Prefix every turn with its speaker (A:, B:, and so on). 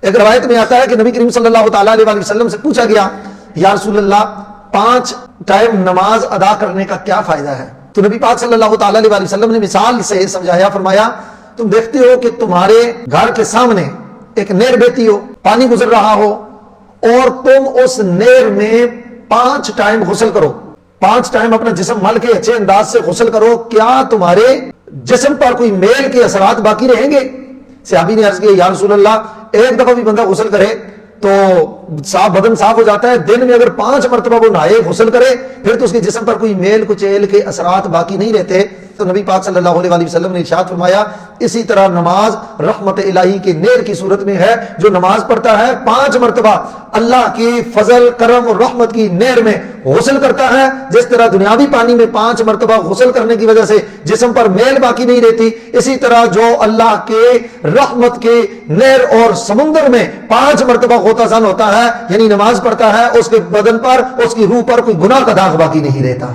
A: ایک روایت میں آتا ہے کہ نبی کریم صلی اللہ تعالیٰ علیہ وسلم سے پوچھا گیا یا رسول اللہ 5 ٹائم نماز ادا کرنے کا کیا فائدہ ہے؟ تو نبی پاک صلی اللہ تعالیٰ علیہ وسلم نے مثال سے سمجھایا، فرمایا تم دیکھتے ہو کہ تمہارے گھر کے سامنے ایک نہر بہتی ہو، پانی گزر رہا ہو، اور تم اس نہر میں 5 ٹائم غسل کرو، 5 ٹائم اپنا جسم مل کے اچھے انداز سے غسل کرو، کیا تمہارے جسم پر کوئی میل کے اثرات باقی رہیں گے؟ صحابی نے عرض کیا یا رسول اللہ ایک دفعہ بھی بندہ غسل کرے تو بدن صاف ہو جاتا ہے، دن میں اگر 5 مرتبہ وہ نہائے غسل کرے پھر تو اس کے جسم پر کوئی میل کچیل کے اثرات باقی نہیں رہتے۔ تو نبی پاک صلی اللہ علیہ وسلم نے ارشاد فرمایا اسی طرح نماز رحمت الہی کے نہر کی صورت میں ہے، جو نماز پڑھتا ہے 5 مرتبہ اللہ کی فضل کرم اور رحمت کی نہر میں غسل کرتا ہے، جس طرح دنیاوی پانی میں 5 مرتبہ غسل کرنے کی وجہ سے جسم پر میل باقی نہیں رہتی، اسی طرح جو اللہ کے رحمت کے نہر اور سمندر میں 5 مرتبہ غوطہ زن ہوتا ہے، یعنی نماز پڑھتا ہے، اس کے بدن پر اس کی روح پر کوئی گناہ کا داغ باقی نہیں رہتا۔